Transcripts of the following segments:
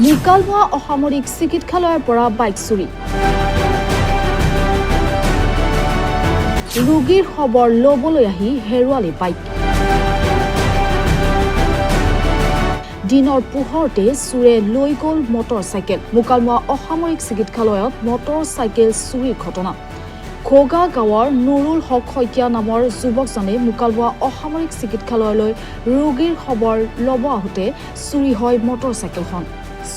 মুকালমুৱা অসামৰিক চিকিৎসালয়ৰ পৰা বাইক চুৰি। ৰোগীৰ খবৰ ল'বলৈ আহি হেৰুৱালে বাইক। দিনৰ পোহৰতে চুৰে লৈ গ'ল মটৰচাইকেল। মুকালমুৱা অসামৰিক চিকিৎসালয়ত মটৰচাইকেল চুৰিৰ ঘটনা। খোগা গাঁৱৰ নুৰুল হক শইকীয়া নামৰ যুৱকজনে মুকালমুৱা অসামৰিক চিকিৎসালয়লৈ ৰোগীৰ খবৰ ল'ব আহোঁতে চুৰি হয় মটৰচাইকেলখন।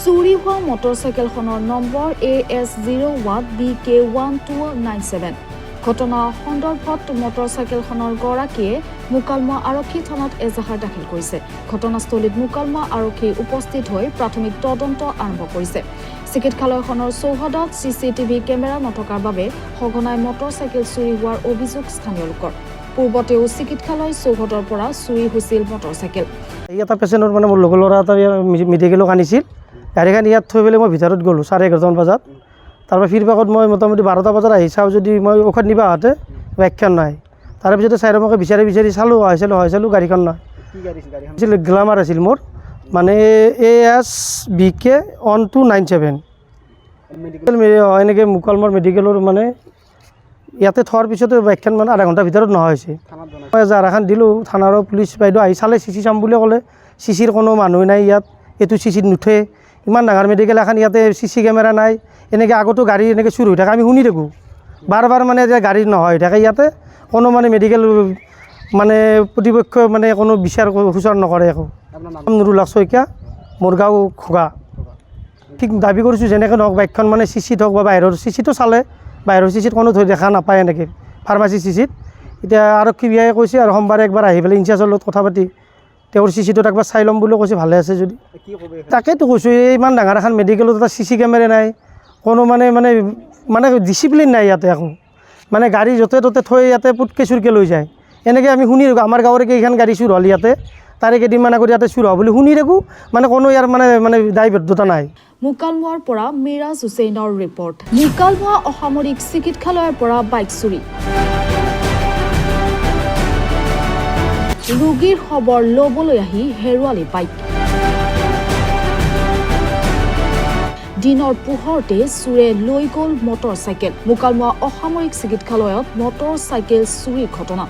চুৰি হোৱা মটৰচাইকেলখনৰ নম্বৰ AS01BK1297। ঘটনা সন্দৰ্ভত মটৰচাইকেলখনৰ গৰাকীয়ে মুকালমুৱা আৰক্ষী থানাত এজাহাৰ দাখিল কৰিছে। ঘটনাস্থলীত মুকালমুৱা আৰক্ষী উপস্থিত হৈ প্ৰাথমিক তদন্ত আৰম্ভ কৰিছে। চিকিৎসালয়খনৰ চৌহদত CCTV কেমেৰা নথকাৰ বাবে সঘনাই মটৰচাইকেল চুৰি হোৱাৰ অভিযোগ স্থানীয় লোকৰ। পূৰ্বতেও চিকিৎসালয় চৌহদৰ পৰা চুৰি হৈছিল মটৰচাইকেল। এটা পেচেণ্টৰ মানে মোৰ লগৰ ল'ৰা এটা মেডিকেলক আনিছিল। গাড়ীখন ইয়াত থৈ পেলাই মই ভিতৰত গ'লোঁ 11:30 বজাত। তাৰপৰা ফিডবেকত মই মোটামুটি 12টা বজাত আহি চাওঁ যদি মই ঔষধ নিবা আহোঁতে বাইকখন নাই। তাৰপিছতে চাইৰমকে বিচাৰি চালোঁ চালোঁ গাড়ীখন নাই। আছিল গ্লামাৰ আছিল মোৰ, মানে AS BK1297। এনেকৈ মুকালমুৱাৰ মেডিকেলৰ মানে ইয়াতে থোৱাৰ পিছতে বাইকখন মানে আধা ঘণ্টাৰ ভিতৰত নোহোৱা হৈছে। মই এজাহাৰ এখন দিলোঁ, থানাৰ পুলিচ বাইদেউ আহি চালে, CC চাম বুলি ক'লে। CCৰ কোনো মানুহ নাই ইয়াত, এইটো CCত নুঠে। ইমান ডাঙৰ মেডিকেল এখন, ইয়াতে CC কেমেৰা নাই। এনেকৈ আগতো গাড়ী এনেকৈ চুৰ হৈ থাকে, আমি শুনি থাকোঁ বাৰ মানে যে গাড়ী নহয় হৈ থাকে ইয়াতে। কোনো মানে মেডিকেল মানে প্ৰতিপক্ষ মানে কোনো বিচাৰ সুচাৰ নকৰে একো। নুৰুল হক শইকীয়া, মোৰ গাঁও খোগা। ঠিক দাবী কৰিছোঁ যেনেকৈ নহওক বাইকখন মানে CCত হওক বা বাহিৰৰ CCটো চালে, বাহিৰৰ CCত কোনো দেখা নাপায় এনেকৈ ফাৰ্মাচী CCত। এতিয়া আৰক্ষী বিভাগে কৈছে আৰু সোমবাৰে একবাৰ আহি পেলাই ইনচাৰ্জৰ লগত কথা পাতি তেওঁৰ CCটোত একবাৰ চাই ল'ম বুলি কৈছে। ভালে আছে যদি তাকেতো কৈছোঁ, ইমান ডাঙৰ এখন মেডিকেলত এটা CC কেমেৰা নাই, কোনো মানে ডিচিপ্লিন নাই ইয়াতে একো। মানে গাড়ী য'তে ত'তে থৈ ইয়াতে পুটকে চুৰকে লৈ যায়। এনেকৈ আমি শুনি থাকোঁ, আমাৰ গাঁৱৰে কেইখন গাড়ী চুৰ হ'ল ইয়াতে, তাৰে কেইদিনমান আগত ইয়াতে চুৰ হোৱা বুলি শুনি থাকোঁ। মানে কোনো ইয়াৰ মানে দায়বদ্ধতা নাই। মুকালমুৱাৰ পৰা মিৰাজ হুছেইনৰ ৰিপৰ্ট। মুকালমুৱা অসামৰিক চিকিৎসালয়ৰ পৰা বাইক চুৰি। ৰোগীৰ খবৰ ল'বলৈ আহি হেৰুৱালে বাইক। দিনৰ পোহৰতে চুৰে লৈ গ'ল মটৰচাইকেল। মুকালমুৱা অসামৰিক চিকিৎসালয়ত মটৰচাইকেল চুৰিৰ ঘটনা।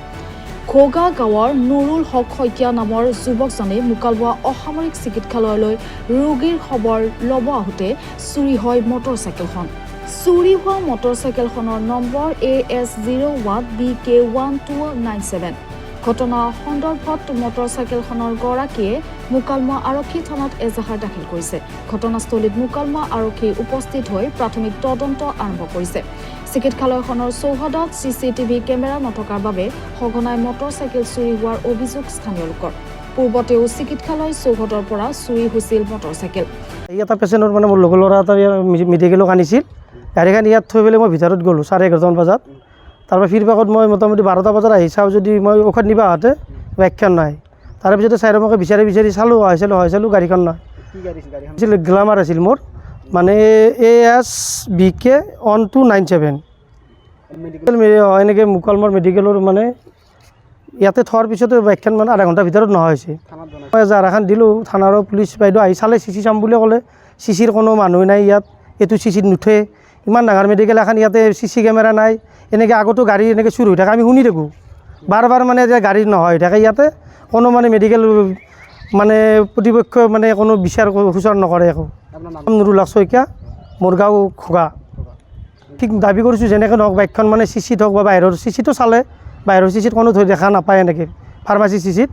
খোগা গাঁৱৰ নুৰুল হক শইকীয়া নামৰ যুৱকজনে মুকালমুৱা অসামৰিক চিকিৎসালয়লৈ ৰোগীৰ খবৰ ল'ব আহোঁতে চুৰি হয় মটৰচাইকেলখন। চুৰি হোৱা মটৰচাইকেলখনৰ নম্বৰ AS01BK1297। ঘটনা সন্দৰ্ভত মটৰচাইকেলখনৰ গৰাকীয়ে মুকালমুৱা আৰক্ষী থানাত এজাহাৰ দাখিল কৰিছে। ঘটনাস্থলীত মুকালমুৱা আৰক্ষী উপস্থিত হৈ প্ৰাথমিক তদন্ত আৰম্ভ কৰিছে। চিকিৎসালয়খনৰ চৌহদত CCTV কেমেৰা নথকাৰ বাবে সঘনাই মটৰচাইকেল চুৰি হোৱাৰ অভিযোগ স্থানীয় লোকৰ। পূৰ্বতেও চিকিৎসালয় চৌহদৰ পৰা চুৰি হৈছিল মটৰচাইকেল। এটা পেচেণ্টৰ মানে মোৰ লগৰ ল'ৰা এটা মেডিকেলক আনিছিল। গাড়ীখন ইয়াত থৈ পেলাই মই ভিতৰত গ'লোঁ 11:30 বজাত। তাৰপৰা ফিডবেকত মই মোটামুটি 12টা বজাত আহি চাওঁ যদি মই ঔষধ নিবা আহোঁতে বাইকখন নাই। তাৰপিছতে চাইৰমকে বিচাৰি চালোঁ চালোঁ গাড়ীখন নাই। আছিল গ্লামাৰ আছিল মোৰ, মানে AS BK1297। এনেকৈ মুকালমুৱাৰ মেডিকেলৰ মানে ইয়াতে থোৱাৰ পিছতে বাইকখন মানে আধা ঘণ্টাৰ ভিতৰত নোহোৱা হৈছে। মই এজাহাৰ এখন দিলোঁ, থানাৰ পুলিচ বাইদেউ আহি চালে, CC চাম বুলি ক'লে। CCৰ কোনো মানুহ নাই ইয়াত, এইটো CCত নুঠে। ইমান ডাঙৰ মেডিকেল এখন, ইয়াতে CC কেমেৰা নাই। এনেকৈ আগতো গাড়ী এনেকৈ চুৰ হৈ থাকে, আমি শুনি থাকোঁ বাৰ মানে যে গাড়ী নহয় হৈ থাকে ইয়াতে। কোনো মানে মেডিকেল মানে প্ৰতিপক্ষ মানে কোনো বিচাৰ সুচাৰ নকৰে একো। নুৰুল হক শইকীয়া, মোৰ গাঁও খোগা। ঠিক দাবী কৰিছোঁ যেনেকৈ নহওক বাইকখন মানে CCত হওক বা বাহিৰৰ CCটো চালে, বাহিৰৰ CCত কোনো দেখা নাপায় এনেকৈ ফাৰ্মাচী CCত।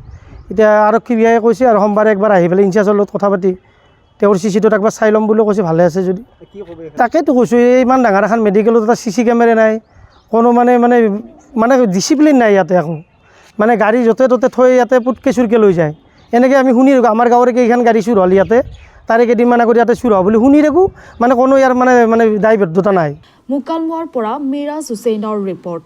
এতিয়া আৰক্ষী বিভাগে কৈছে আৰু সোমবাৰে একবাৰ আহি পেলাই ইনচাৰ্জৰ লগত কথা পাতি তেওঁৰ CCটোত একবাৰ চাই ল'ম বুলি কৈছে। ভালে আছে যদি তাকেতো কৈছোঁ, ইমান ডাঙৰ এখন মেডিকেলত এটা CC কেমেৰা নাই, কোনো মানে ডিচিপ্লিন নাই ইয়াতে একো। মানে গাড়ী য'তে ত'তে থৈ ইয়াতে পুটকে চুৰকে লৈ যায়। এনেকৈ আমি শুনি থাকোঁ, আমাৰ গাঁৱৰে কেইখন গাড়ী চুৰ হ'ল ইয়াতে, তাৰে কেইদিনমান আগত ইয়াতে চুৰ হোৱা বুলি শুনি থাকোঁ। মানে কোনো ইয়াৰ মানে দায়বদ্ধতা নাই। মুকালমুৱাৰ পৰা মিৰাজ হুছেইনৰ ৰিপৰ্ট।